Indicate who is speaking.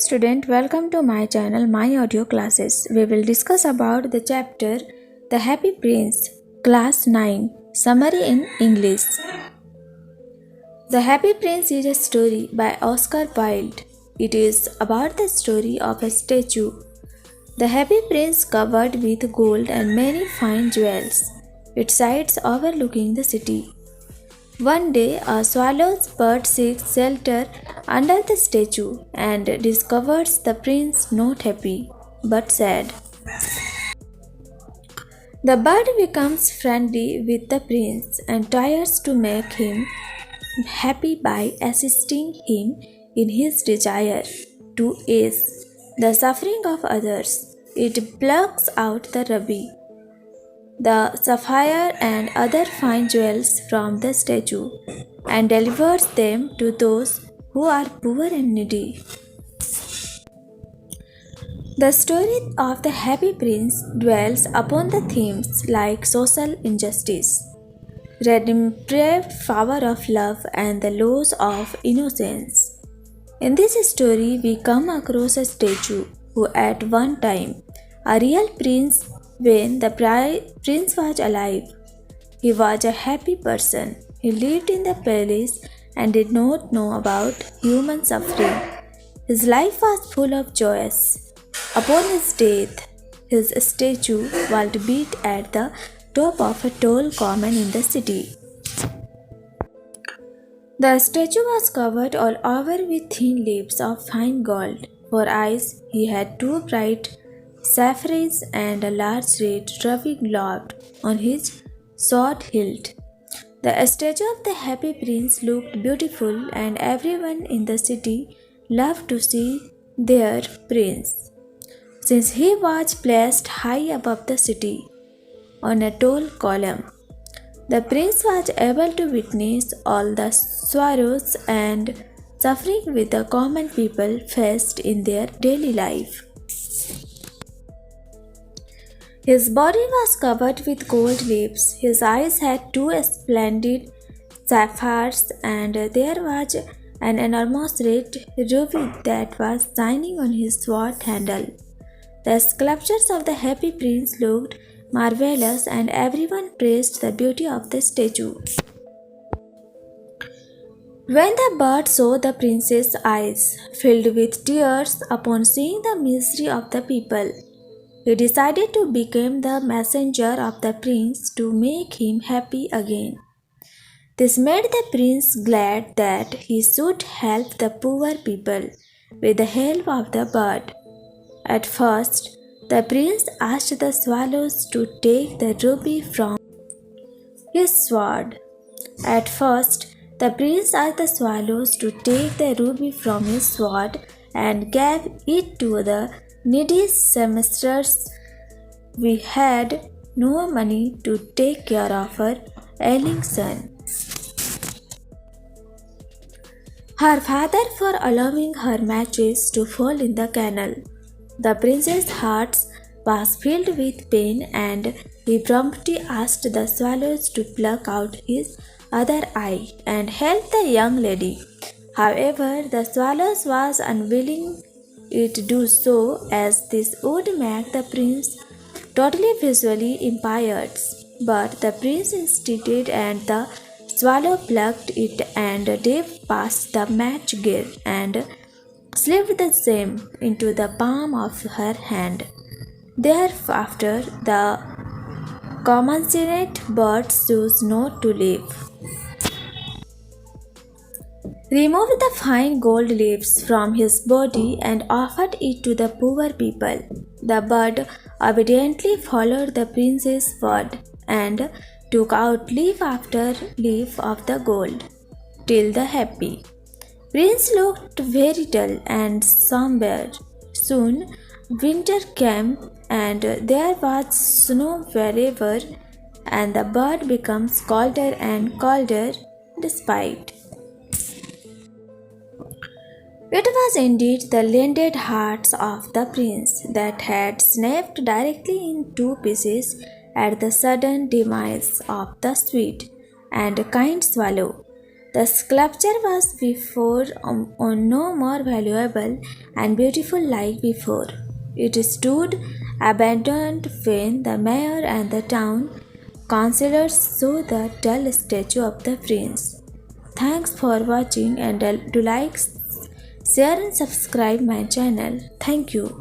Speaker 1: student, welcome to my channel My Audio Classes. We will discuss about the chapter The Happy Prince, Class 9, Summary in English. The Happy Prince is a story by Oscar Wilde. It is about the story of a statue. The Happy Prince covered with gold and many fine jewels. Its sides overlooking the city. One day, a swallow's bird seeks shelter under the statue and discovers the prince not happy but sad. The bird becomes friendly with the prince and tries to make him happy by assisting him in his desire to ease the suffering of others. It plucks out the ruby, the sapphire, and other fine jewels from the statue and delivers them to those who are poor and needy. The story of the Happy Prince dwells upon the themes like social injustice, depraved power of love, and the loss of innocence. In this story, we come across a statue who at one time a real prince when the prince was alive. He was a happy person. He lived in the palace and did not know about human suffering. His life was full of joys. Upon his death, his statue was built at the top of a tall common in the city. The statue was covered all over with thin leaves of fine gold. For eyes, he had two bright sapphires and a large red ruby globe on his sword hilt. The statue of the Happy Prince looked beautiful, and everyone in the city loved to see their prince, since he was placed high above the city on a tall column. The prince was able to witness all the sorrows and suffering which the common people faced in their daily life. His body was covered with gold leaves. His eyes had two splendid sapphires, and there was an enormous red ruby that was shining on his sword handle. The sculptures of the Happy Prince looked marvelous, and everyone praised the beauty of the statue. When the bird saw the prince's eyes filled with tears upon seeing the misery of the people, he decided to become the messenger of the prince to make him happy again. This made the prince glad that he should help the poor people with the help of the bird. At first, the prince asked the swallows to take the ruby from his sword. At first, the prince asked the swallows to take the ruby from his sword and gave it to the needy seamstress. We had no money to take care of her ailing son. Her father for allowing her matches to fall in the canal. The prince's heart was filled with pain, and he promptly asked the swallows to pluck out his other eye and help the young lady. However, the swallows was unwilling to do so, as this would make the prince totally visually impaired. But the prince insisted, and the swallow plucked it and dipped past the match gear and slipped the same into the palm of her hand. Thereafter, the compassionate bird chose not to live. Removed the fine gold leaves from his body and offered it to the poor people. The bird obediently followed the prince's word and took out leaf after leaf of the gold, till the happy prince looked very dull and sombre. Soon winter came, and there was snow wherever, and the bird becomes colder and colder despite. It was indeed the landed hearts of the prince that had snapped directly in two pieces at the sudden demise of the sweet and kind swallow. The sculpture was before no more valuable and beautiful like before. It stood abandoned when the mayor and the town councillors saw the dull statue of the prince. Thanks for watching and do like, share and subscribe my channel. Thank you.